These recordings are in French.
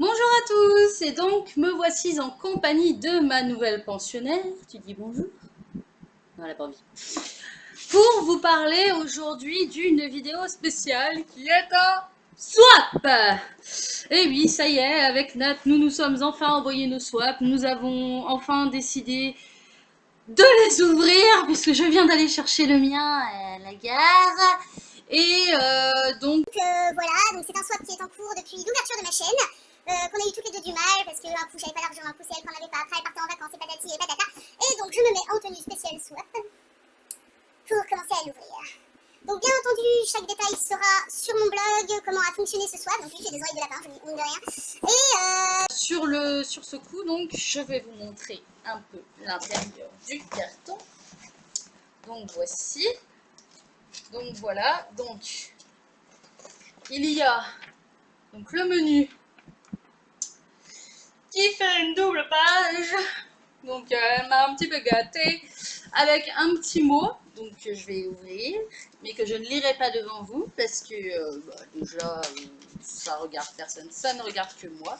Bonjour à tous, et donc me voici en compagnie de ma nouvelle pensionnaire. Tu dis bonjour? Non, elle a pas envie. Pour vous parler aujourd'hui d'une vidéo spéciale qui est un swap. Et oui, ça y est, avec Nat, nous nous sommes enfin envoyés nos swaps. Nous avons enfin décidé de les ouvrir puisque je viens d'aller chercher le mien à la gare. Et donc Voilà, donc c'est un swap qui est en cours depuis l'ouverture de ma chaîne, qu'on a eu toutes les deux du mal, parce que un coup j'avais pas d'argent, un coup c'est elle qu'on avait pas, après elle partait en vacances et patati et patata, et donc je me mets en tenue spéciale swap pour commencer à l'ouvrir. Donc bien entendu, chaque détail sera sur mon blog, comment a fonctionné ce swap, donc lui j'ai des oreilles de lapin, je mine de rien, et sur ce coup, donc je vais vous montrer un peu l'intérieur du carton. Donc voici. Donc voilà. Donc il y a donc le menu qui fait une double page. Donc elle m'a un petit peu gâtée avec un petit mot. Donc je vais ouvrir, mais que je ne lirai pas devant vous parce que déjà ça regarde personne, ça ne regarde que moi.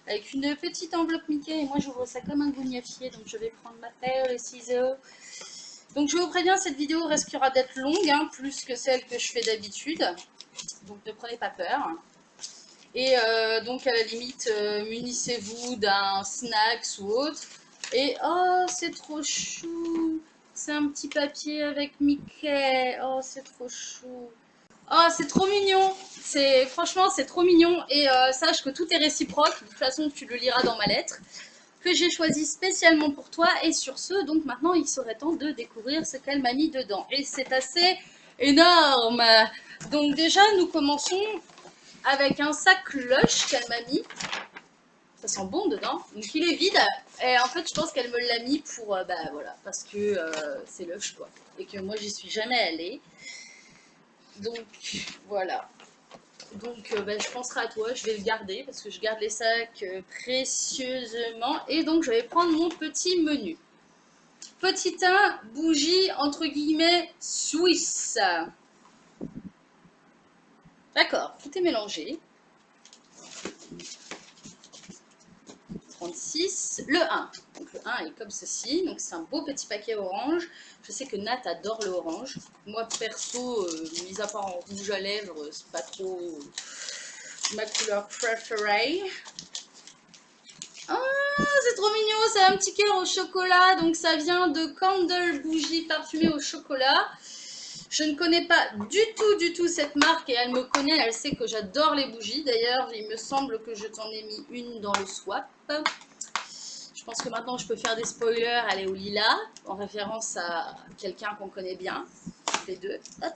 Avec une petite enveloppe Mickey et moi j'ouvre ça comme un gougnafier. Donc je vais prendre ma paire, les ciseaux. Donc je vous préviens, cette vidéo risquera d'être longue, hein, plus que celle que je fais d'habitude. Donc ne prenez pas peur. Et donc à la limite, munissez-vous d'un snacks ou autre. Et oh, c'est trop chou. C'est un petit papier avec Mickey. Oh, c'est trop chou. Oh, c'est trop mignon. Franchement, c'est trop mignon. Et sache que tout est réciproque. De toute façon, tu le liras dans ma lettre que j'ai choisi spécialement pour toi. Et sur ce, donc maintenant, il serait temps de découvrir ce qu'elle m'a mis dedans. Et c'est assez énorme. Donc déjà, nous commençons avec un sac Lush qu'elle m'a mis. Ça sent bon dedans. Donc il est vide. Et en fait, je pense qu'elle me l'a mis pour, bah voilà, parce que c'est Lush quoi. Et que moi, j'y suis jamais allée. Donc voilà. Donc bah, je penserai à toi, je vais le garder parce que je garde les sacs précieusement. Et donc je vais prendre mon petit menu. Petit 1, bougie entre guillemets suisse. D'accord, tout est mélangé. 36, le 1. Donc le 1 est comme ceci, donc c'est un beau petit paquet orange. Je sais que Nat adore le orange. Moi perso, mis à part en rouge à lèvres, c'est pas trop ma couleur préférée. Oh, c'est trop mignon, c'est un petit cœur au chocolat, donc ça vient de Candle Bougie parfumée au chocolat. Je ne connais pas du tout cette marque et elle me connaît, elle sait que j'adore les bougies. D'ailleurs, il me semble que je t'en ai mis une dans le swap. Je pense que maintenant je peux faire des spoilers, elle est au lilas, en référence à quelqu'un qu'on connaît bien. Les deux. Hop.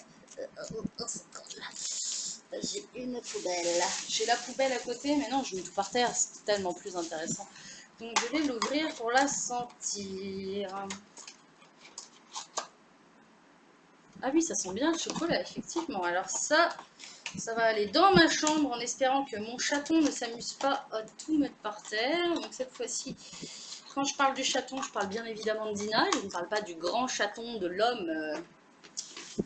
J'ai une poubelle. J'ai la poubelle à côté, mais non, je mets tout par terre, c'est tellement plus intéressant. Donc je vais l'ouvrir pour la sentir. Ah oui, ça sent bien le chocolat, effectivement. Alors ça va aller dans ma chambre en espérant que mon chaton ne s'amuse pas à tout mettre par terre. Donc cette fois-ci, quand je parle du chaton, je parle bien évidemment de Dina. Je ne parle pas du grand chaton de l'homme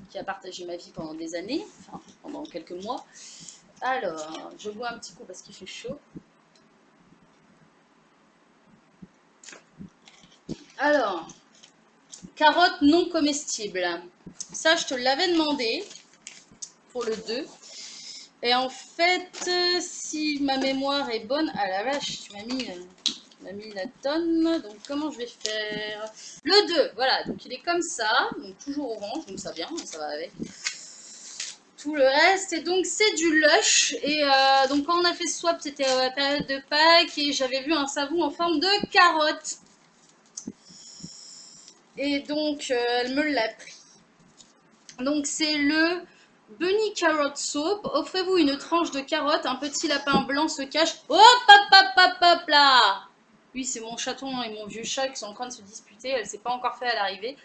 qui a partagé ma vie pendant des années, enfin pendant quelques mois. Alors, je bois un petit coup parce qu'il fait chaud. Alors, carottes non comestibles. Ça, je te l'avais demandé pour le 2. Et en fait, si ma mémoire est bonne... Ah la vache, tu m'as mis la tonne. Donc, comment je vais faire? Le 2, voilà. Donc, il est comme ça. Donc, toujours orange. Donc, ça vient, ça va avec. Tout le reste. Et donc, c'est du Lush. Et donc, quand on a fait ce swap, c'était à la période de Pâques. Et j'avais vu un savon en forme de carotte. Et donc, elle me l'a pris. Donc, c'est le Bunny Carrot Soap. Offrez-vous une tranche de carotte. Un petit lapin blanc se cache. Hop, hop, hop, hop, hop, là. Oui, c'est mon chaton et mon vieux chat qui sont en train de se disputer. Elle ne s'est pas encore fait à l'arrivée.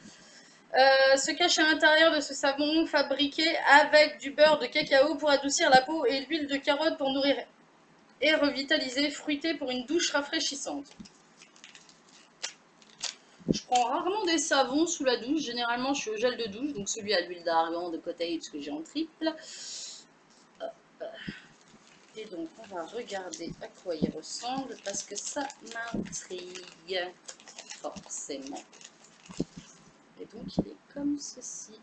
Se cache à l'intérieur de ce savon fabriqué avec du beurre de cacao pour adoucir la peau et l'huile de carotte pour nourrir et revitaliser, fruité pour une douche rafraîchissante. Je prends rarement des savons sous la douche. Généralement, je suis au gel de douche, donc celui à l'huile d'argan, de cottage que j'ai en triple. Et donc, on va regarder à quoi il ressemble parce que ça m'intrigue forcément. Et donc, il est comme ceci.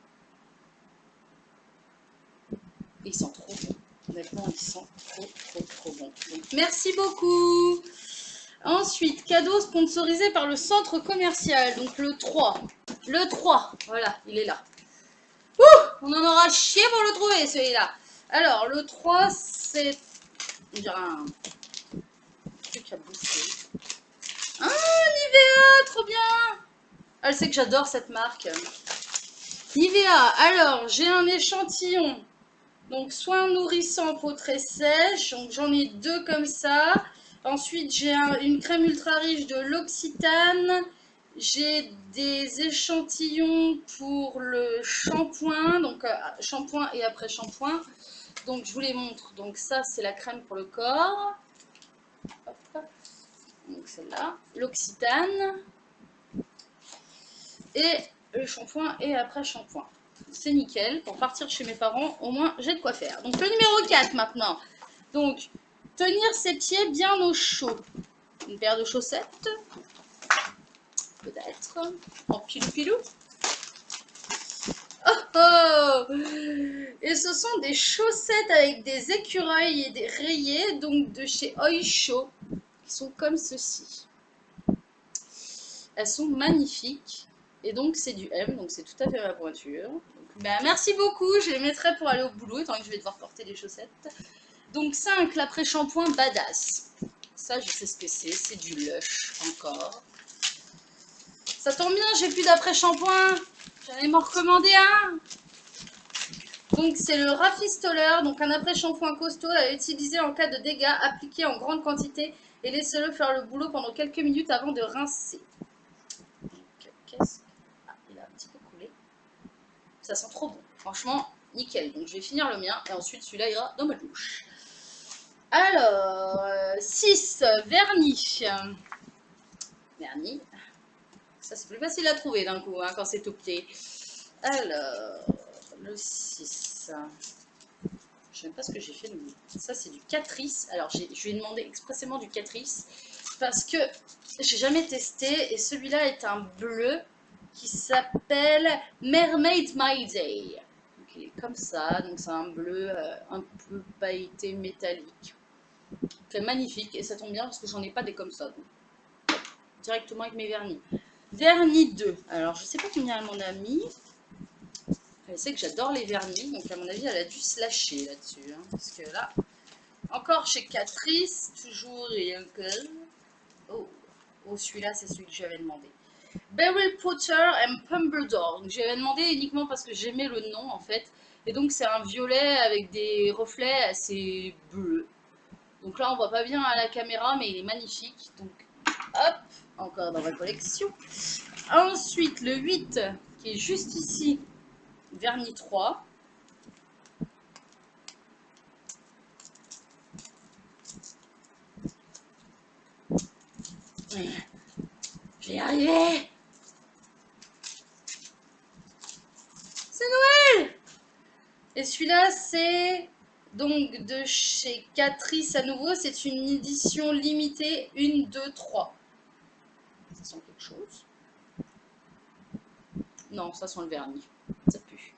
Et ils sont trop bons. Honnêtement, ils sont trop bons. Donc, merci beaucoup. Ensuite, cadeau sponsorisé par le centre commercial. Donc, le 3. Le 3. Voilà, il est là. Ouh, on en aura chié pour le trouver, celui-là. Alors, le 3, c'est... On dirait un truc à bouffer. Ah, Nivea, trop bien. Elle sait que j'adore cette marque. Nivea, alors, j'ai un échantillon. Donc, soin nourrissant, peau très sèche. Donc, j'en ai 2 comme ça. Ensuite, j'ai une crème ultra riche de l'Occitane. J'ai des échantillons pour le shampoing. Donc, shampoing et après shampoing. Donc, je vous les montre. Donc, ça, c'est la crème pour le corps. Hop. Donc, celle-là. L'Occitane. Et le shampoing et après shampoing. C'est nickel. Pour partir chez mes parents, au moins, j'ai de quoi faire. Donc, le numéro 4 maintenant. Donc, tenir ses pieds bien au chaud. Une paire de chaussettes. Peut-être. En pilou-pilou. Oh oh! Et ce sont des chaussettes avec des écureuils et des rayés, donc de chez Oysho, qui sont comme ceci. Elles sont magnifiques. Et donc c'est du M, donc c'est tout à fait ma pointure. Donc, ben, merci beaucoup, je les mettrai pour aller au boulot, étant que je vais devoir porter des chaussettes. Donc 5, l'après-shampoing Badass. Ça, je sais ce que c'est du Lush encore. Ça tombe bien, j'ai plus d'après-shampoing. J'allais m'en recommander un. Donc c'est le Rafistoleur, donc un après-shampoing costaud à utiliser en cas de dégâts, appliqué en grande quantité et laissez-le faire le boulot pendant quelques minutes avant de rincer. Donc qu'est-ce que... Ah, il a un petit peu coulé. Ça sent trop bon, franchement, nickel. Donc je vais finir le mien et ensuite celui-là ira dans ma douche. Alors, 6, vernis. Vernis. Ça c'est plus facile à trouver d'un coup, hein, quand c'est au pied. Alors, le 6. Je ne sais même pas ce que j'ai fait. Ça, c'est du Catrice. Alors, je lui ai demandé expressément du Catrice parce que j'ai jamais testé. Et celui-là est un bleu qui s'appelle Mermaid My Day. Donc, il est comme ça. Donc, c'est un bleu un peu pailleté métallique. C'est magnifique. Et ça tombe bien parce que j'en ai pas des comme ça. Donc, directement avec mes vernis. Vernis 2. Alors, je ne sais pas combien elle m'en a mis. Elle sait que j'adore les vernis, donc à mon avis, elle a dû se lâcher là-dessus. Hein, parce que là, encore chez Catrice, toujours et encore. Oh, celui-là, c'est celui que j'avais demandé. Beryl Potter and Pumbledore. Donc, j'avais demandé uniquement parce que j'aimais le nom, en fait. Et donc, c'est un violet avec des reflets assez bleus. Donc là, on voit pas bien à la caméra, mais il est magnifique. Donc, hop, encore dans ma collection. Ensuite, le 8, qui est juste ici. Vernis 3. Je vais y arriver. C'est Noël. Et celui-là, c'est donc de chez Catrice à nouveau. C'est une édition limitée 1, 2, 3. Ça sent quelque chose. Non, ça sent le vernis. Ça pue.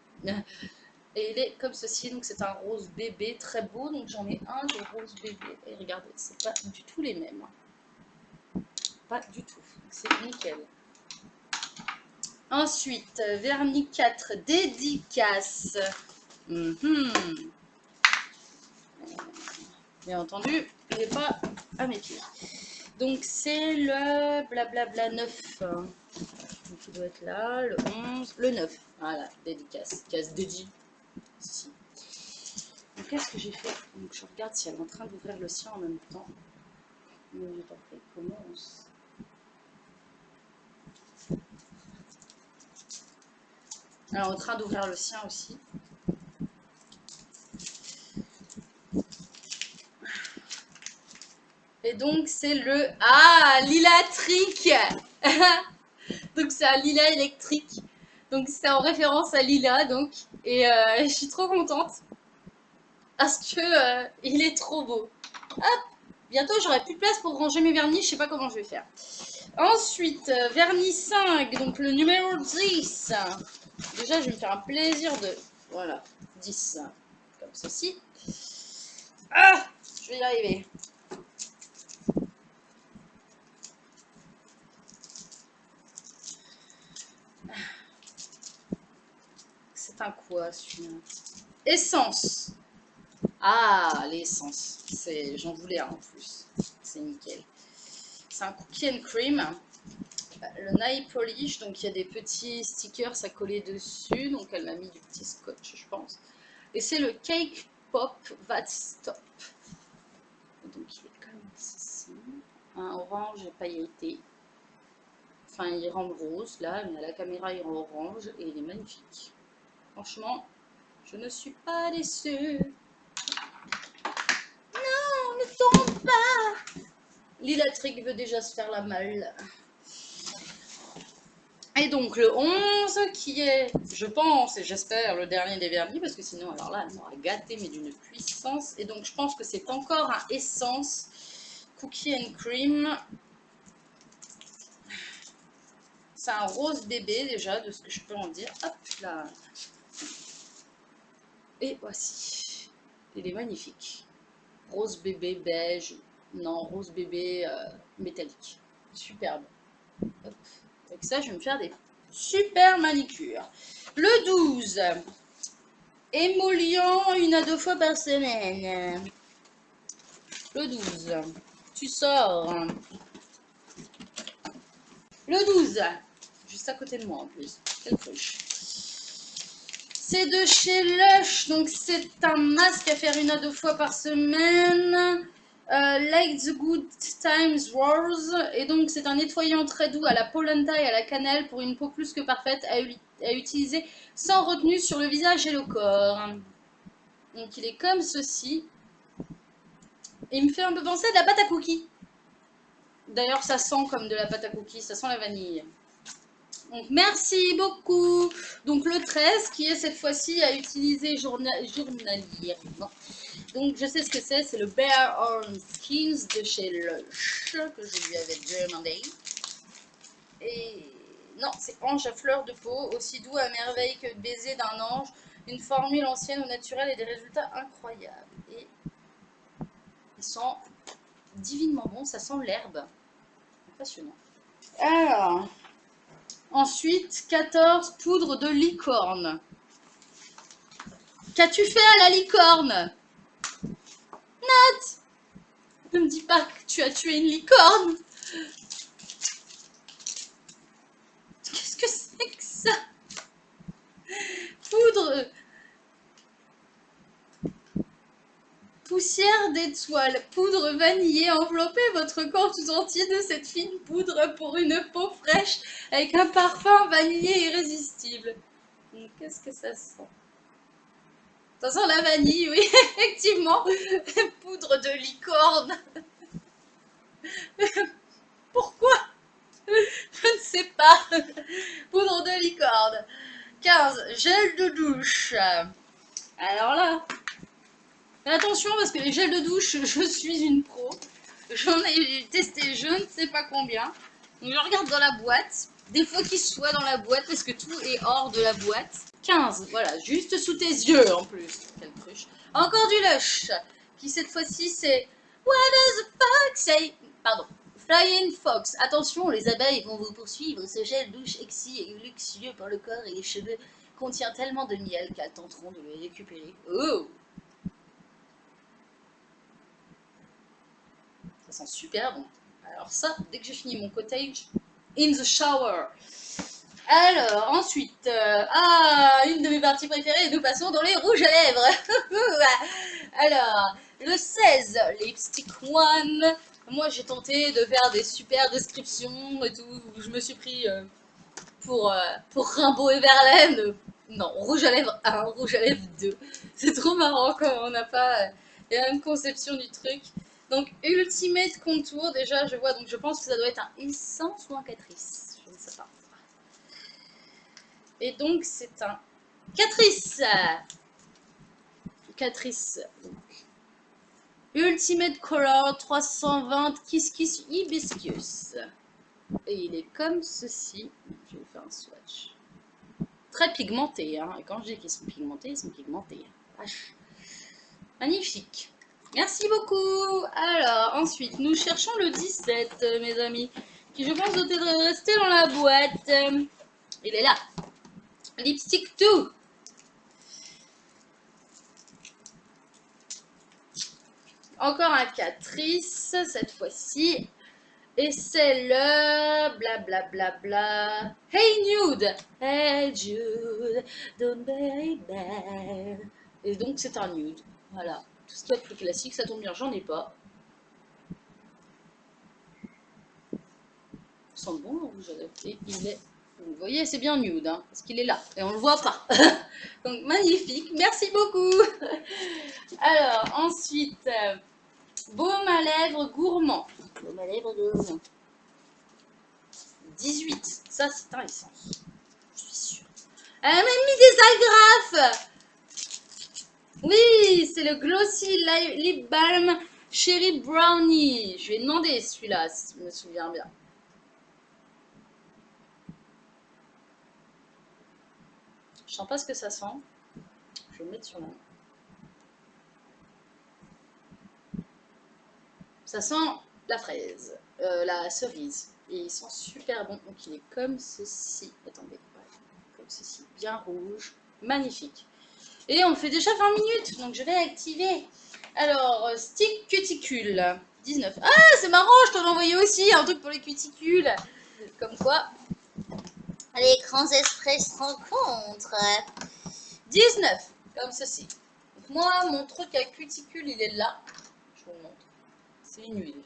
Et il est comme ceci, donc c'est un rose bébé très beau, donc j'en ai un de rose bébé, et regardez, c'est pas du tout les mêmes. Pas du tout, c'est nickel. Ensuite, vernis 4, dédicace. Bien entendu, il n'est pas à mes pieds. Donc c'est le blablabla 9. Donc il doit être là, le 11, le 9. Voilà, dédicace, casse dédi. Ici. Donc qu'est-ce que j'ai fait? Donc je regarde si elle est en train d'ouvrir le sien en même temps. Mais je t'en prie, commence. Elle est en train d'ouvrir le sien aussi. Et donc c'est le... Ah, lilatrique. Donc c'est un lilas électrique. Donc c'est en référence à Lila, donc. Et je suis trop contente. parce que il est trop beau. Hop, bientôt j'aurai plus de place pour ranger mes vernis, je sais pas comment je vais faire. Ensuite, vernis 5, donc le numéro 10. Déjà, je vais me faire un plaisir de... Voilà, 10, comme ceci. Ah, je vais y arriver. C'est un quoi, celui-là? Essence. Ah, l'essence. J'en voulais un en plus. C'est nickel. C'est un cookie and cream. Le nail polish, donc il y a des petits stickers à coller dessus. Donc elle m'a mis du petit scotch, je pense. Et c'est le Cake Pop That Stop. Donc il est comme ceci. Un orange pailleté. Enfin, il rend rose là, mais à la caméra il rend orange et il est magnifique. Franchement, je ne suis pas déçue. Non, ne tombe pas. Lilatric veut déjà se faire la malle. Et donc le 11 qui est, je pense et j'espère, le dernier des vernis, parce que sinon alors là elle m'aura gâté mais d'une puissance. Et donc je pense que c'est encore un essence cookie and cream. C'est un rose bébé déjà, de ce que je peux en dire. Hop là. Et voici. Il est magnifique. Rose bébé beige. Non, rose bébé métallique. Superbe. Hop. Avec ça, je vais me faire des super manicures. Le 12. Émollient 1 à 2 fois par semaine. Le 12. Tu sors. Le 12. Juste à côté de moi en plus. Quelle cruche. C'est de chez Lush. Donc c'est un masque à faire 1 à 2 fois par semaine. Like the Good Times Rose. Et donc c'est un nettoyant très doux à la polenta et à la cannelle pour une peau plus que parfaite à utiliser sans retenue sur le visage et le corps. Donc il est comme ceci. Et il me fait un peu penser à de la pâte à cookies. D'ailleurs ça sent comme de la pâte à cookies, ça sent la vanille. Donc merci beaucoup. Donc le 13 qui est cette fois-ci à utiliser journalier. Non. Donc je sais ce que c'est le Bare On Skins de chez Lush que je lui avais demandé. Et non, c'est ange à fleur de peau, aussi doux à merveille que baiser d'un ange, une formule ancienne ou naturelle et des résultats incroyables. Et ils sont divinement bons, ça sent l'herbe. Impressionnant. Alors, ensuite 14 poudre de licorne. Qu'as-tu fait à la licorne? Nat, ne me dis pas que tu as tué une licorne. Qu'est-ce que c'est que ça? Poudre. Poussière d'étoile. Poudre vanillée. Enveloppez votre corps tout entier de cette fine poudre pour une peau fraîche avec un parfum vanillé irrésistible. Qu'est-ce que ça sent? Ça sent la vanille, oui, effectivement. Poudre de licorne. Pourquoi? Je ne sais pas. Poudre de licorne. 15. Gel de douche. Alors là, attention parce que les gels de douche, je suis une pro. J'en ai testé je ne sais pas combien. Donc je regarde dans la boîte. Des fois qu'il soit dans la boîte parce que tout est hors de la boîte. 15, voilà, juste sous tes yeux en plus. Quelle cruche. Encore du Lush. Qui cette fois-ci c'est What does the fuck say? Pardon. Flying Fox. Attention, les abeilles vont vous poursuivre. Ce gel douche exquis et luxueux pour le corps et les cheveux contient tellement de miel qu'elles tenteront de le récupérer. Oh! Ça sent super bon. Alors ça, dès que j'ai fini mon cottage, in the shower. Alors, ensuite, une de mes parties préférées, nous passons dans les rouges à lèvres. Alors, le 16, Lipstick One. Moi, j'ai tenté de faire des super descriptions et tout. Je me suis pris pour Rimbaud et Verlaine. Non, rouge à lèvres 1, rouge à lèvres 2. C'est trop marrant quand on n'a pas la même conception du truc. Donc, Ultimate Contour, déjà, je vois, donc je pense que ça doit être un essence ou un catrice. Je ne sais pas. Et donc, c'est un catrice. Catrice. Ultimate Color 320 Kiss Kiss Hibiscus. Et il est comme ceci. Je vais vous faire un swatch. Très pigmenté, hein. Et quand je dis qu'ils sont pigmentés, ils sont pigmentés. Vache. Magnifique. Merci beaucoup. Alors, ensuite, nous cherchons le 17, mes amis, qui je pense doit rester dans la boîte. Il est là. Lipstick 2. Encore un Catrice, cette fois-ci. Et c'est le blablabla. Bla, bla, bla. Hey Nude. Hey Jude, don't be bad. Et donc c'est un nude. Voilà. Tout ce qui est plus classique, ça tombe bien, j'en ai pas. Il sent bon le rouge adapté. Il est. Vous voyez, c'est bien nude, hein, parce qu'il est là. Et on le voit pas. Donc magnifique. Merci beaucoup. Alors, ensuite, baume à lèvres gourmand. Baume à lèvres gourmand. 18. Ça, c'est un essence. Je suis sûre. Elle m'a mis des agrafes. Oui, c'est le Glossy Lip Balm Cherry Brownie. Je lui ai demandé celui-là, si je me souviens bien. Je sens pas ce que ça sent. Je vais le mettre sur la main. Ça sent la fraise, la cerise. Et il sent super bon. Donc il est comme ceci. Attendez, ouais, comme ceci. Bien rouge. Magnifique. Et on fait déjà 20 minutes. Donc je vais activer. Alors, stick cuticule. 19. Ah, c'est marrant, je t'en ai envoyé aussi un truc pour les cuticules. Comme quoi, les grands esprits se rencontrent. 19, comme ceci. Donc moi, mon truc à cuticule, il est là. Je vous le montre. C'est une huile.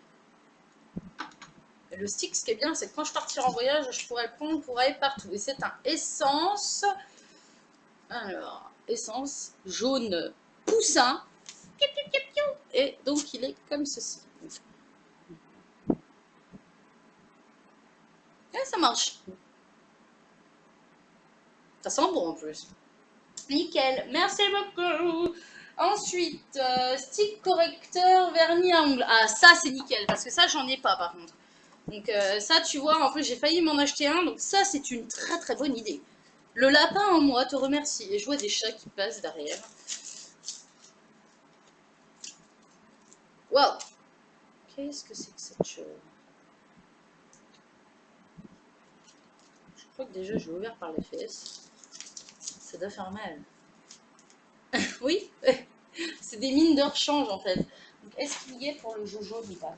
Et le stick, ce qui est bien, c'est que quand je partirai en voyage, je pourrais le prendre pour aller partout. Et c'est un essence. Alors, essence jaune poussin. Et donc, il est comme ceci. Et ça marche. Ça sent bon en plus. Nickel. Merci beaucoup. Ensuite, stick correcteur vernis à ongles. Ah, ça, c'est nickel. Parce que ça, j'en ai pas par contre. Donc ça, tu vois, en plus, j'ai failli m'en acheter un. Donc ça, c'est une très très bonne idée. Le lapin en moi te remercie. Et je vois des chats qui passent derrière. Waouh. Qu'est-ce que c'est que cette chose? Je crois que déjà, je l'ai ouvert par les fesses. Ça doit faire mal. Oui, c'est des mines de rechange en fait. Est-ce qu'il y est pour le jaune ou pas?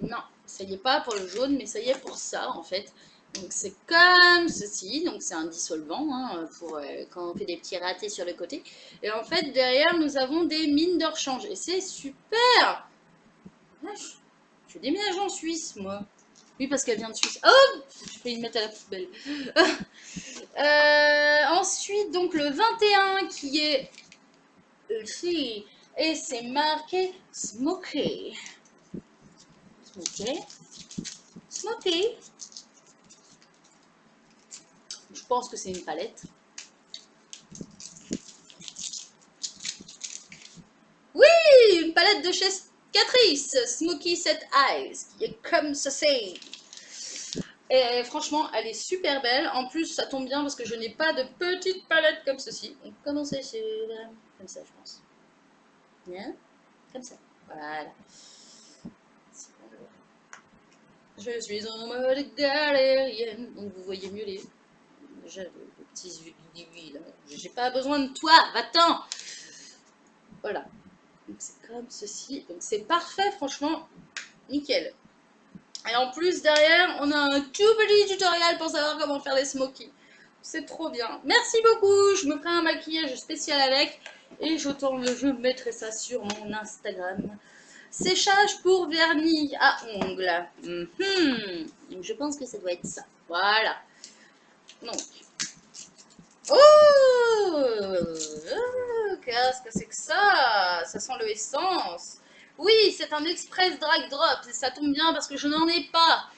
Non, ça y est pas pour le jaune, mais ça y est pour ça en fait. Donc c'est comme ceci, donc c'est un dissolvant hein, pour quand on fait des petits ratés sur le côté. Et en fait derrière nous avons des mines de rechange et c'est super. Je déménage en Suisse moi. Oui parce qu'elle vient de Suisse. Oh, je vais y mettre à la poubelle. Ensuite donc le 21 qui est ici et c'est marqué Smoky. Smoky. Smoky. Je pense que c'est une palette. Oui, une palette de chez Catrice, Smoky Set Eyes, qui est comme ceci. Et franchement, elle est super belle. En plus, ça tombe bien parce que je n'ai pas de petite palette comme ceci. Donc, commencez sur... Comme ça, je pense. Bien. Comme ça. Voilà. Je suis en mode galérienne. Donc, vous voyez mieux les... Déjà, les petits aiguilles, là. J'ai pas besoin de toi. Va-t'en. Voilà. Donc, c'est comme ceci. Donc, c'est parfait, franchement. Nickel. Et en plus, derrière, on a un tout petit tutoriel pour savoir comment faire les smokies. C'est trop bien. Merci beaucoup. Je me ferai un maquillage spécial avec. Et je mettrai ça sur mon Instagram. Séchage pour vernis à ongles. Donc, je pense que ça doit être ça. Voilà. Donc. Oh, qu'est-ce que c'est que ça? Ça sent le essence. Oui, c'est un express drag drop. Et ça tombe bien parce que je n'en ai pas.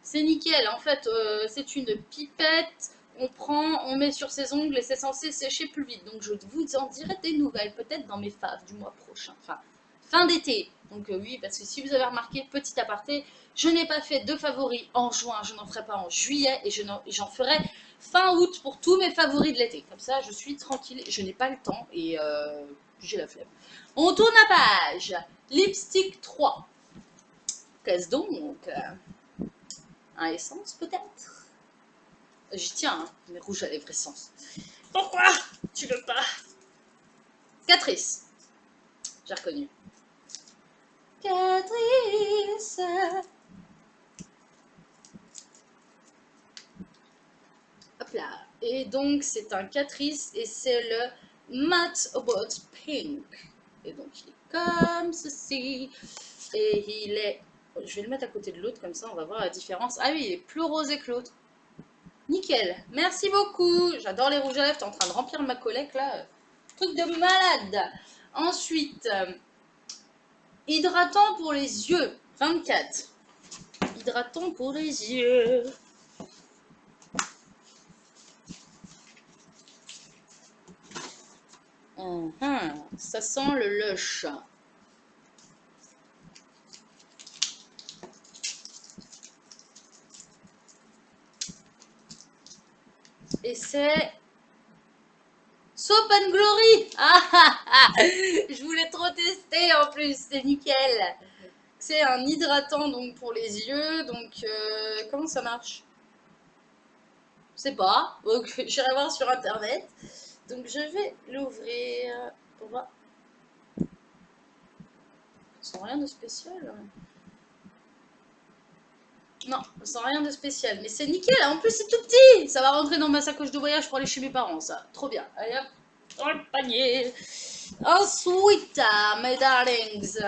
C'est nickel. En fait, c'est une pipette on prend, on met sur ses ongles et c'est censé sécher plus vite. Donc je vous en dirai des nouvelles, peut-être dans mes faves du mois prochain. Enfin, fin d'été. Donc oui, parce que si vous avez remarqué, petit aparté, je n'ai pas fait de favoris en juin, je n'en ferai pas en juillet et j'en ferai fin août pour tous mes favoris de l'été. Comme ça, je suis tranquille, je n'ai pas le temps et j'ai la flemme. On tourne la page. Lipstick 3. Qu'est-ce donc un essence peut-être? J'y tiens, hein, mes rouges à lèvres essence. Pourquoi tu veux pas? Catrice. J'ai reconnu. Catrice. Hop là. Et donc, c'est un Catrice et c'est le Matte About Pink. Et donc, il est comme ceci. Et il est... Je vais le mettre à côté de l'autre, comme ça, on va voir la différence. Ah oui, il est plus rosé que l'autre. Nickel. Merci beaucoup. J'adore les rouges à lèvres. T'es en train de remplir ma collecte, là. Truc de malade. Ensuite, hydratant pour les yeux. 24. Hydratant pour les yeux. Ça sent le Lush. Et c'est Soap and Glory. Je voulais trop tester en plus, c'est nickel. C'est un hydratant donc pour les yeux. Donc comment ça marche? Je sais pas. Donc j'irai voir sur internet. Donc je vais l'ouvrir pour voir. Sans rien de spécial. Non, sans rien de spécial. Mais c'est nickel. En plus, c'est tout petit. Ça va rentrer dans ma sacoche de voyage pour aller chez mes parents, ça. Trop bien. Allez hop, dans le panier. Ensuite, mes darlings,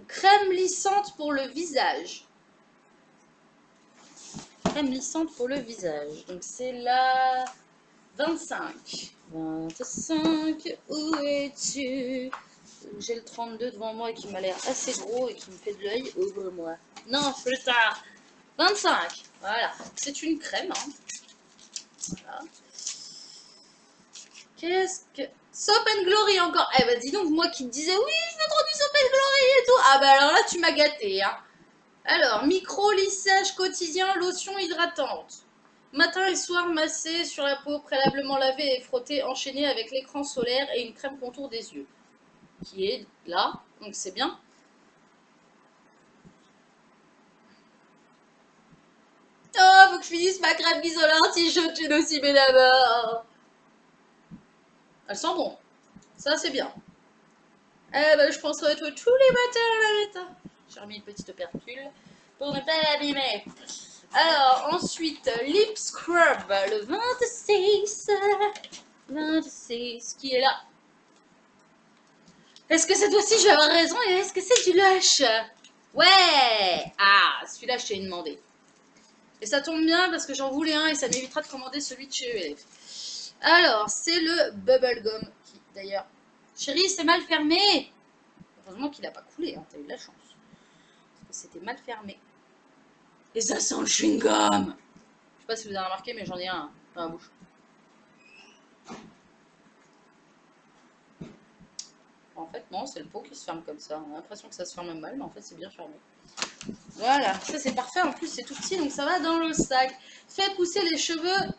crème lissante pour le visage. Crème lissante pour le visage. Donc, c'est la 25. 25, où es-tu? J'ai le 32 devant moi qui m'a l'air assez gros et qui me fait de l'œil. Ouvre-moi. Non, plus tard. 25. Voilà. C'est une crème. Hein. Voilà. Qu'est-ce que... Soap and Glory encore. Eh ben dis donc, moi qui te disais, oui, je veux trop du Soap and Glory et tout. Ah bah alors là, tu m'as gâté. Hein. Alors, micro-lissage quotidien, lotion hydratante. Matin et soir massé sur la peau, préalablement lavé et frotté, enchaîné avec l'écran solaire et une crème contour des yeux. Qui est là, donc c'est bien. Oh, faut que je finisse ma crème isolante si je tue aussi mais d'abord. Elle sent bon. Ça, c'est bien. Eh ben, je penserai à toi tous les matins, Laletta. J'ai remis une petite opercule pour ne pas l'abîmer. Alors, ensuite, Lip Scrub, le 26. 26, qui est là. Est-ce que cette fois-ci, je vais avoir raison et est-ce que c'est du Lush? Ouais. Ah, celui-là, je t'ai demandé. Et ça tombe bien parce que j'en voulais un et ça m'évitera de commander celui de chez ELF. Alors, c'est le Bubblegum qui, d'ailleurs... Chérie, c'est mal fermé. Heureusement qu'il n'a pas coulé, hein, t'as eu de la chance. Parce que c'était mal fermé. Et ça sent le chewing-gum. Je sais pas si vous avez remarqué, mais j'en ai un dans la bouche. En fait, non, c'est le pot qui se ferme comme ça. On a l'impression que ça se ferme mal, mais en fait, c'est bien fermé. Voilà, ça c'est parfait. En plus, c'est tout petit, donc ça va dans le sac. Fait pousser les cheveux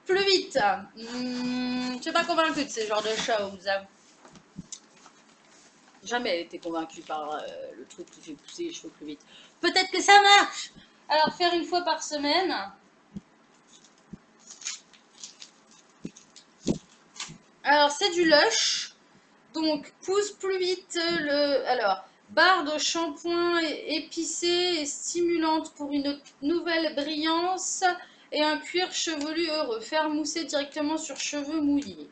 plus vite. Je suis pas convaincue de ces genres de choses. Jamais été convaincue par le truc qui fait pousser les cheveux plus vite. Peut-être que ça marche. Alors, faire une fois par semaine. Alors, c'est du Lush. Donc, pousse plus vite le... Alors, barre de shampoing épicée et stimulante pour une nouvelle brillance et un cuir chevelu heureux. Faire mousser directement sur cheveux mouillés.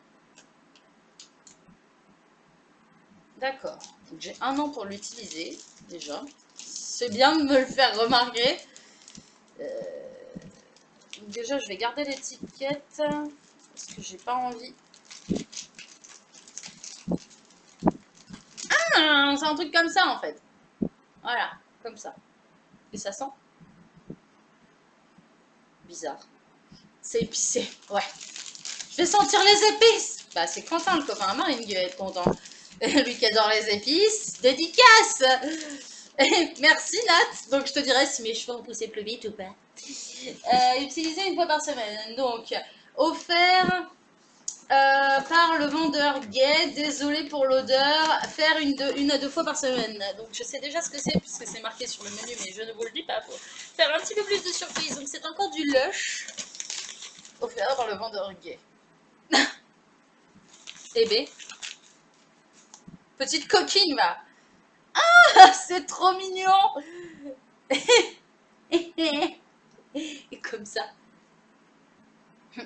D'accord. J'ai 1 an pour l'utiliser, déjà. C'est bien de me le faire remarquer. Déjà, je vais garder l'étiquette parce que j'ai pas envie. Ah, c'est un truc comme ça, en fait. Voilà, comme ça. Et ça sent bizarre. C'est épicé, ouais. Je vais sentir les épices. Bah, c'est Quentin, le copain à Marine, qui va être content. Lui qui adore les épices. Dédicace. Merci, Nat. Donc, je te dirai si mes cheveux ont poussé plus vite ou pas. Utiliser une fois par semaine. Donc, offert par le vendeur gay. Désolé pour l'odeur. Faire une à deux fois par semaine. Donc, je sais déjà ce que c'est, puisque c'est marqué sur le menu, mais je ne vous le dis pas pour faire un petit peu plus de surprise. Donc, c'est encore du Lush. Offert par le vendeur gay. Eh B. Petite coquine, va. Ah, c'est trop mignon. Et comme ça.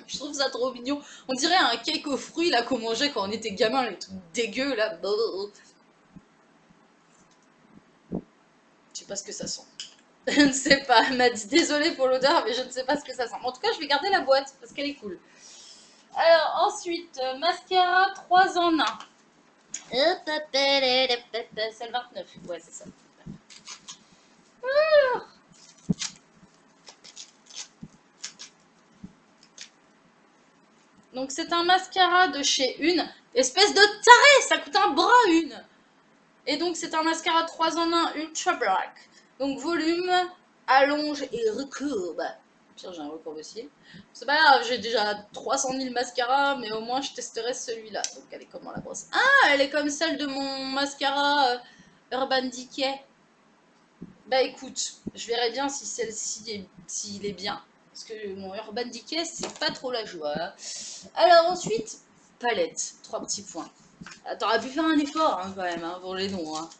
Je trouve ça trop mignon. On dirait un cake aux fruits là qu'on mangeait quand on était gamin, les trucs dégueux là. Je sais pas ce que ça sent. Je ne sais pas. Elle m'a dit désolé pour l'odeur, mais je ne sais pas ce que ça sent. En tout cas, je vais garder la boîte parce qu'elle est cool. Alors ensuite, mascara 3 en 1. C'est le 29. Ouais, c'est ça. Alors. Donc c'est un mascara de chez Une. Espèce de taré, ça coûte un bras Une. Et donc c'est un mascara 3 en 1 ultra black. Donc volume, allonge et recourbe. Pire, j'ai un recourbe aussi. C'est pas grave, j'ai déjà 300 000 mascaras, mais au moins je testerai celui-là. Donc elle est comment la brosse? Ah, elle est comme celle de mon mascara Urban Decay. Bah écoute, je verrai bien si celle-ci s'il est bien. Parce que mon Urban Decay, c'est pas trop la joie. Alors ensuite, palette, 3 petits points. T'aurais pu faire un effort hein, quand même, hein, pour les noms. Hein.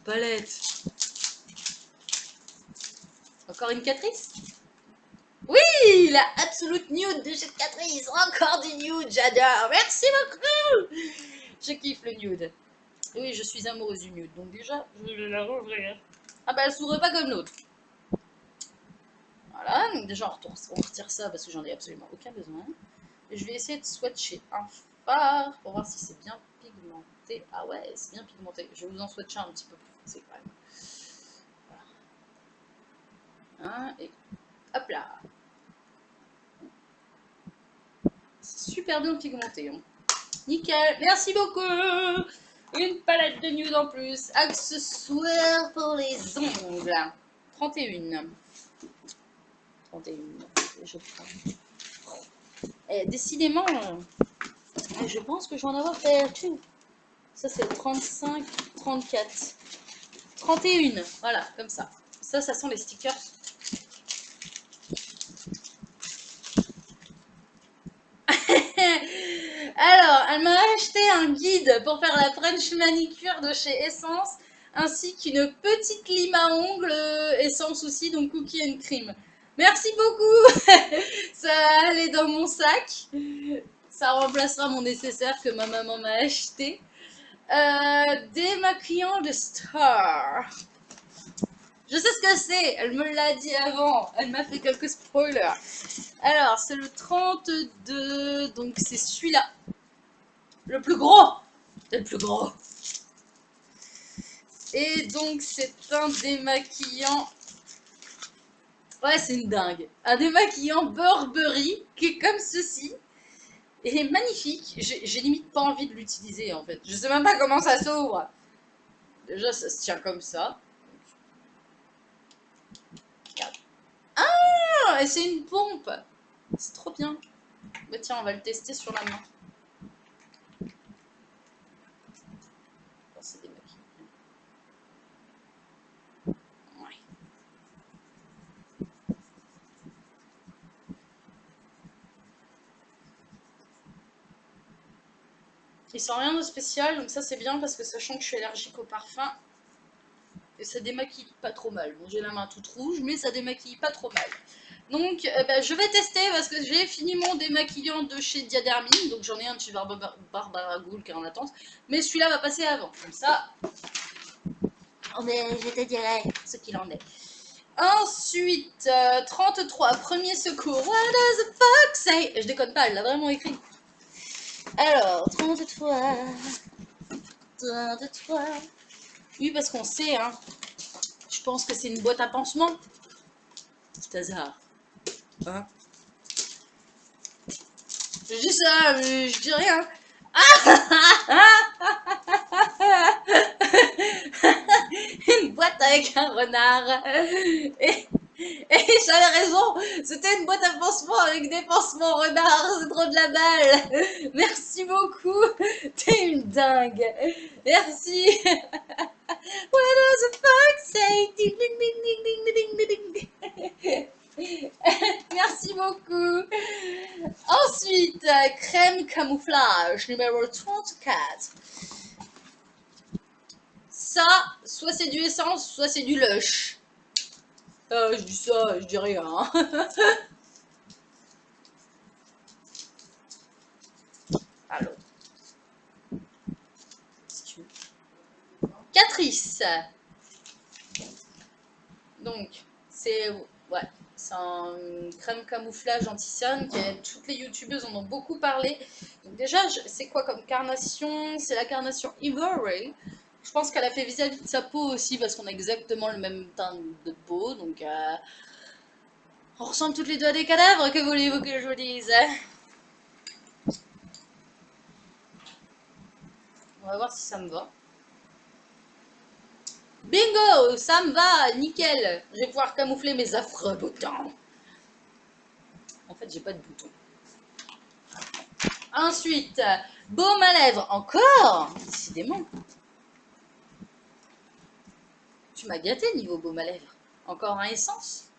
Palette. Encore une Catrice? Oui, la Absolute Nude de chez Catrice. Encore du nude, j'adore. Merci beaucoup. Je kiffe le nude. Oui, je suis amoureuse du nude. Donc déjà, je vais la rouvrir. Ah bah elle s'ouvre pas comme l'autre. Voilà, donc déjà on retire ça parce que j'en ai absolument aucun besoin. Et je vais essayer de swatcher un fard pour voir si c'est bien pigmenté. Ah ouais, c'est bien pigmenté. Je vais vous en swatcher un petit peu plus foncé quand même. Voilà. Hein, et hop là. C'est super bien pigmenté. Hein. Nickel, merci beaucoup. Une palette de nude en plus. Accessoires pour les ongles. 31. 31. Je prends. Et décidément, je pense que je vais en avoir fait tout. Ça c'est 35, 34. 31, voilà, comme ça. Ça sent les stickers. Alors, elle m'a acheté un guide pour faire la French manicure de chez Essence, ainsi qu'une petite lime à ongles Essence aussi, donc cookie and cream. Merci beaucoup. Ça va aller dans mon sac. Ça remplacera mon nécessaire que ma maman m'a acheté. Démaquillant de Star. Je sais ce que c'est, elle me l'a dit avant, elle m'a fait quelques spoilers. Alors, c'est le 32, donc c'est celui-là. Le plus gros. C'est le plus gros. Et donc, c'est un démaquillant. Ouais, c'est une dingue. Un démaquillant Burberry qui est comme ceci. Et magnifique. J'ai limite pas envie de l'utiliser en fait. Je sais même pas comment ça s'ouvre. Déjà, ça se tient comme ça. Ah, et c'est une pompe. C'est trop bien. Bah tiens, on va le tester sur la main. Oh, c'est démaquillant. Ouais. Il sent rien de spécial, donc ça c'est bien parce que sachant que je suis allergique au parfum, et ça démaquille pas trop mal. Bon, j'ai la main toute rouge, mais ça démaquille pas trop mal. Donc, je vais tester parce que j'ai fini mon démaquillant de chez Diadermine. Donc, j'en ai un de chez Barbara Gould qui est en attente. Mais celui-là va passer avant. Comme ça, je te dirai ce qu'il en est. Ensuite, 33, premier secours. What does the fuck say? Je déconne pas, elle l'a vraiment écrit. Alors, 33. 33. Oui, parce qu'on sait, hein. Je pense que c'est une boîte à pansement. Petit hasard. Hein? Je dis ça, mais je dis rien. Une boîte avec un renard. Et j'avais raison, c'était une boîte à pansements avec des pansements renards, c'est trop de la balle. Merci beaucoup, t'es une dingue. Merci. What does the fox say? Ding, ding, ding, ding, ding, ding, ding, ding. Merci beaucoup. Ensuite, crème camouflage numéro 34. Ça, soit c'est du essence, soit c'est du lush. Je dis ça, je dis rien. 4 Donc, c'est un crème camouflage anti-cerne que toutes les youtubeuses en ont beaucoup parlé. Donc déjà, c'est quoi comme carnation? C'est la carnation Ivory. Je pense qu'elle a fait vis-à-vis de sa peau aussi parce qu'on a exactement le même teint de peau. Donc, on ressemble toutes les deux à des cadavres, que voulez-vous que je vous dise? On va voir si ça me va. Bingo, ça me va, nickel. Je vais pouvoir camoufler mes affreux boutons. En fait, j'ai pas de boutons. Ensuite, baume à lèvres, encore. Décidément. Tu m'as gâté niveau baume à lèvres. Encore un essence?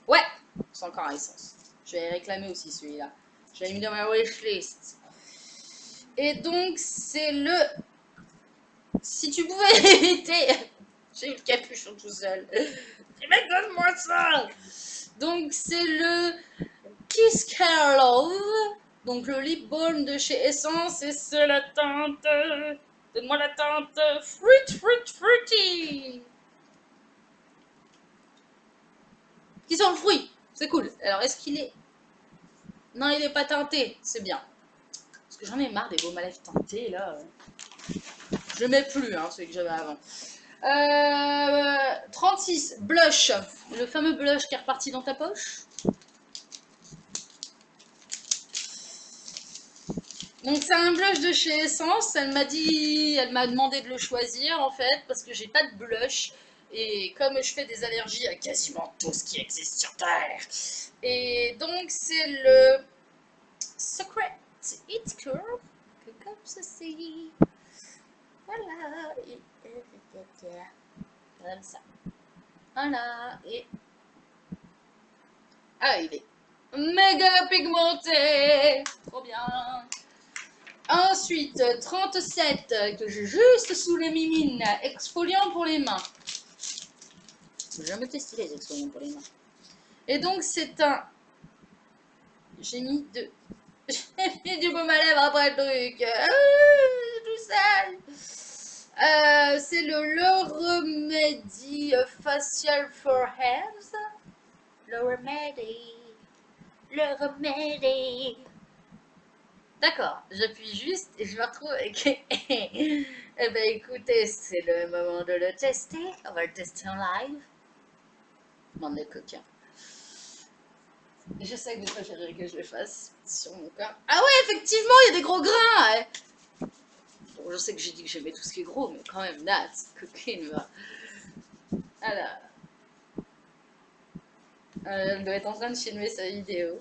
Ouais, c'est encore un essence. Je vais réclamer aussi celui-là. Je l'ai mis dans ma wishlist. Et donc, c'est le... Si tu pouvais éviter... J'ai eu le capuchon tout seul. Mais donne-moi ça. Donc, c'est le Kiss Care Love. Donc, le lip balm de chez Essence. Et c'est la teinte... Donne-moi la teinte Fruity. Qui sent le fruit. C'est cool. Alors, est-ce qu'il est... Non, il n'est pas teinté. C'est bien. Parce que j'en ai marre des baumes à lèvres teintés, là. Je ne mets plus, hein, celui que j'avais avant. 36, blush. Le fameux blush qui est reparti dans ta poche. Donc c'est un blush de chez Essence. Elle m'a demandé de le choisir en fait parce que j'ai pas de blush et comme je fais des allergies à quasiment tout ce qui existe sur Terre. Et donc c'est le Secret It Curve comme ceci. Voilà. Comme ça. Voilà. Et ah, il est méga pigmenté. Trop bien. Ensuite, 37, que j'ai juste sous les mimines, exfoliant pour les mains. J'ai jamais testé les exfoliants pour les mains. Et donc, c'est un... J'ai mis de... J'ai mis du baume à lèvres après le truc. Tout sale. C'est le Remedy Facial for Hands. Le Remedy. D'accord, j'appuie juste et je me retrouve avec... Eh ben écoutez, c'est le moment de le tester. On va le tester en live. Bande de coquins. Je sais que des fois j'aimerais que je le fasse sur mon corps. Ah ouais, effectivement, il y a des gros grains. Ouais. Bon, je sais que j'ai dit que j'aimais tout ce qui est gros, mais quand même, Nat, coquine, va. Alors. Elle doit être en train de filmer sa vidéo.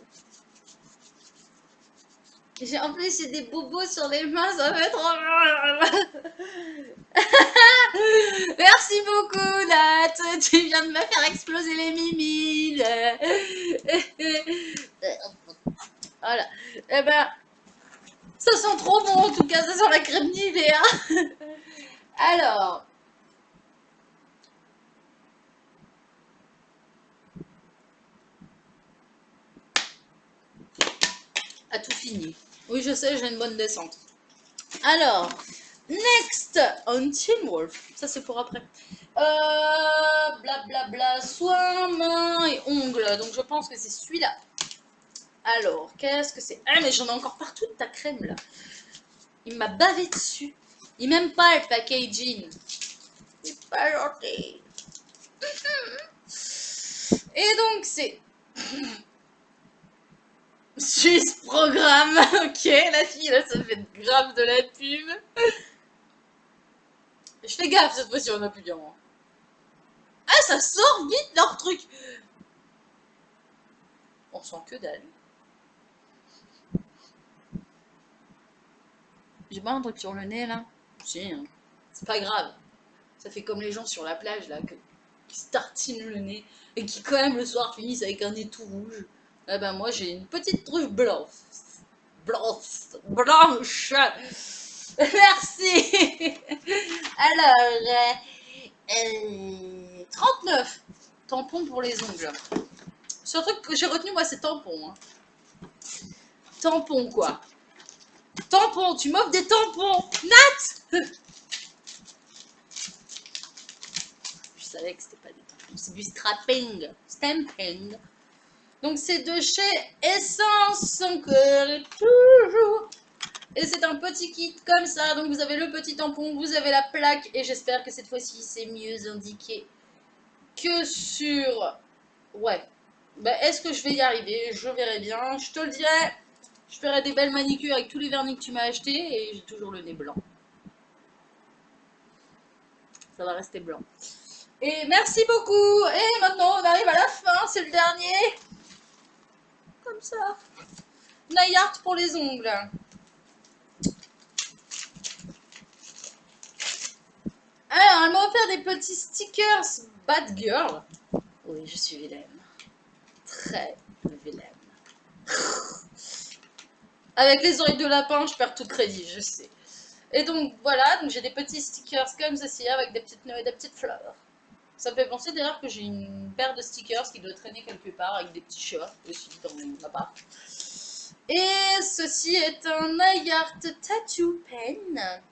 En plus, j'ai des bobos sur les mains, ça fait trop mal. Merci beaucoup, Nat. Tu viens de me faire exploser les mimines. Voilà. Eh ben, ça sent trop bon, en tout cas, ça sent la crème Nivea. Alors. A tout fini. Oui, je sais, j'ai une bonne descente. Alors, next on Teen Wolf. Ça, c'est pour après. Blablabla, soins, mains et ongles. Donc, je pense que c'est celui-là. Alors, qu'est-ce que c'est? Ah, mais j'en ai encore partout de ta crème, là. Il m'a bavé dessus. Il m'aime pas le packaging. C'est pas gentil. Et donc, c'est... Suisse programme. Ok, la fille, là, ça fait grave de la pub. Je fais gaffe cette fois-ci, on a plus bien. Ah, ça sort vite leur truc. On sent que dalle. J'ai pas un truc sur le nez là. Si, hein. C'est pas grave. Ça fait comme les gens sur la plage là, qui se tartinent le nez et qui quand même le soir finissent avec un nez tout rouge. Ah ben moi j'ai une petite truffe blanche. Blanche. Merci. Alors, 39 tampons pour les ongles. Ce truc que j'ai retenu moi c'est tampon. Hein. Tampon quoi. Tampon, tu m'offres des tampons. Nat. Je savais que c'était pas des tampons, c'est du strapping, stamping. Donc c'est de chez Essence encore et toujours. Et c'est un petit kit comme ça. Donc vous avez le petit tampon, vous avez la plaque. Et j'espère que cette fois-ci c'est mieux indiqué que sur... Ouais. Bah, est-ce que je vais y arriver? Je verrai bien. Je te le dirai. Je ferai des belles manicures avec tous les vernis que tu m'as achetés. Et j'ai toujours le nez blanc. Ça va rester blanc. Et merci beaucoup. Et maintenant, on arrive à la fin. C'est le dernier. Comme ça. Nail art pour les ongles. Alors, elle m'a offert des petits stickers Bad Girl. Oui, je suis vilaine. Très vilaine. Avec les oreilles de lapin, je perds tout crédit, je sais. Et donc, voilà. Donc, j'ai des petits stickers comme ceci avec des petites fleurs. Ça me fait penser d'ailleurs que j'ai une paire de stickers qui doit traîner quelque part avec des petits chats aussi dans ma part. Et ceci est un nail art tattoo pen.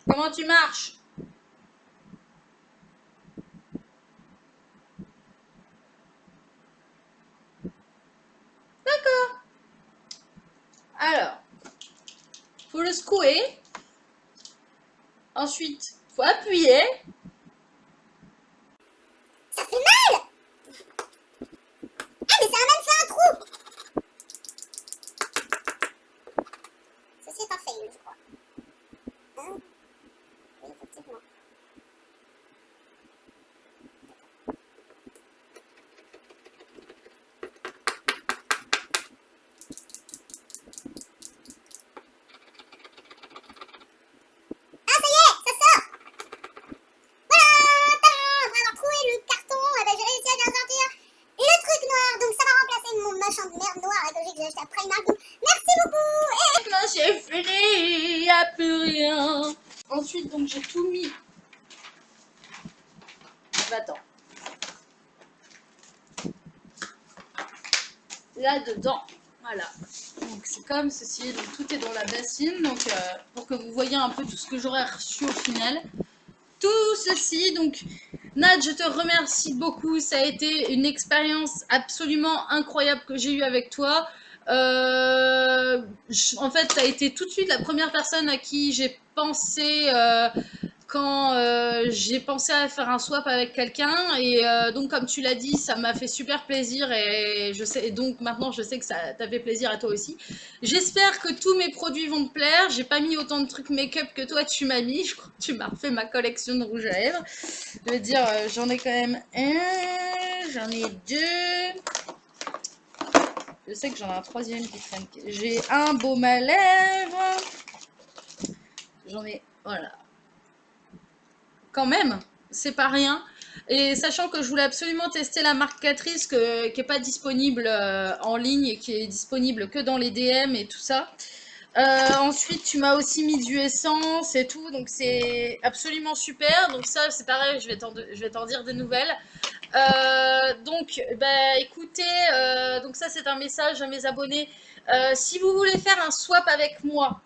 Comment tu marches? D'accord. Alors, faut le secouer. Ensuite, faut appuyer. Ça fait mal. Ah, mais ça a même fait un trou. Ceci est un fail, je crois. Hein? Oui, effectivement. Ah, ça y est, ça sort. Voilà, tadam, après avoir trouvé le carton, eh ben, j'ai réussi à bien sortir le truc noir. Donc ça va remplacer mon machin de merde noir que j'ai acheté à Primark. Donc merci beaucoup. Maintenant, c'est fini. Y a plus rien. Ensuite, donc, j'ai tout mis. Attends. Là-dedans. Voilà. Donc, c'est comme ceci. Donc, tout est dans la bassine. Donc, pour que vous voyez un peu tout ce que j'aurais reçu au final. Tout ceci. Donc, Nat, je te remercie beaucoup. Ça a été une expérience absolument incroyable que j'ai eue avec toi. En fait, tu as été tout de suite la première personne à qui j'ai pensé quand j'ai pensé à faire un swap avec quelqu'un. Et donc, comme tu l'as dit, ça m'a fait super plaisir. Et donc maintenant, je sais que ça t'a fait plaisir à toi aussi. J'espère que tous mes produits vont te plaire. J'ai pas mis autant de trucs make-up que toi, tu m'as mis. Je crois que tu m'as refait ma collection de rouge à lèvres. Je veux dire, j'en ai quand même un, j'en ai deux. Je sais que j'en ai un troisième qui traîne. J'ai un baume à lèvres. J'en ai, voilà. Quand même, c'est pas rien. Et sachant que je voulais absolument tester la marque Catrice qui n'est pas disponible en ligne et qui est disponible que dans les DM et tout ça. Ensuite, tu m'as aussi mis du essence et tout, donc c'est absolument super. Donc ça, c'est pareil, je vais t'en dire des nouvelles. Donc, bah, écoutez, donc ça c'est un message à mes abonnés. Si vous voulez faire un swap avec moi,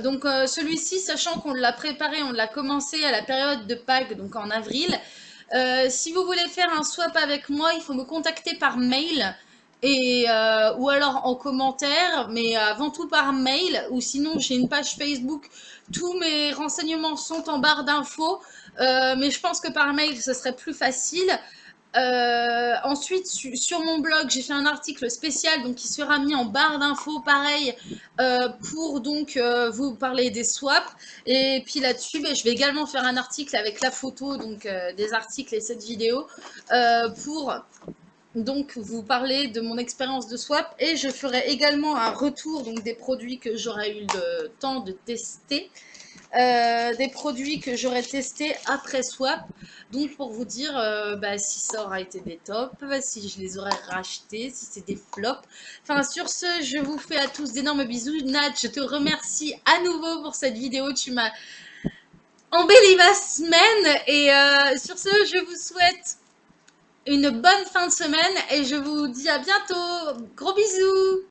donc celui-ci, sachant qu'on l'a préparé, on l'a commencé à la période de Pâques, donc en avril. Si vous voulez faire un swap avec moi, il faut me contacter par mail. et ou alors en commentaire, mais avant tout par mail, ou sinon j'ai une page Facebook. Tous mes renseignements sont en barre d'infos, mais je pense que par mail ce serait plus facile. Ensuite, sur mon blog, j'ai fait un article spécial donc qui sera mis en barre d'infos, pareil, pour donc vous parler des swaps. Et puis là-dessus, ben, je vais également faire un article avec la photo donc des articles et cette vidéo pour donc vous parler de mon expérience de swap, et je ferai également un retour donc des produits que j'aurai eu le temps de tester. Des produits que j'aurais testés après swap. Donc pour vous dire bah, si ça aura été des tops, si je les aurais rachetés, si c'est des flops. Enfin sur ce, je vous fais à tous d'énormes bisous. Nat, je te remercie à nouveau pour cette vidéo. Tu m'as embelli ma semaine. Et sur ce, je vous souhaite une bonne fin de semaine et je vous dis à bientôt. Gros bisous.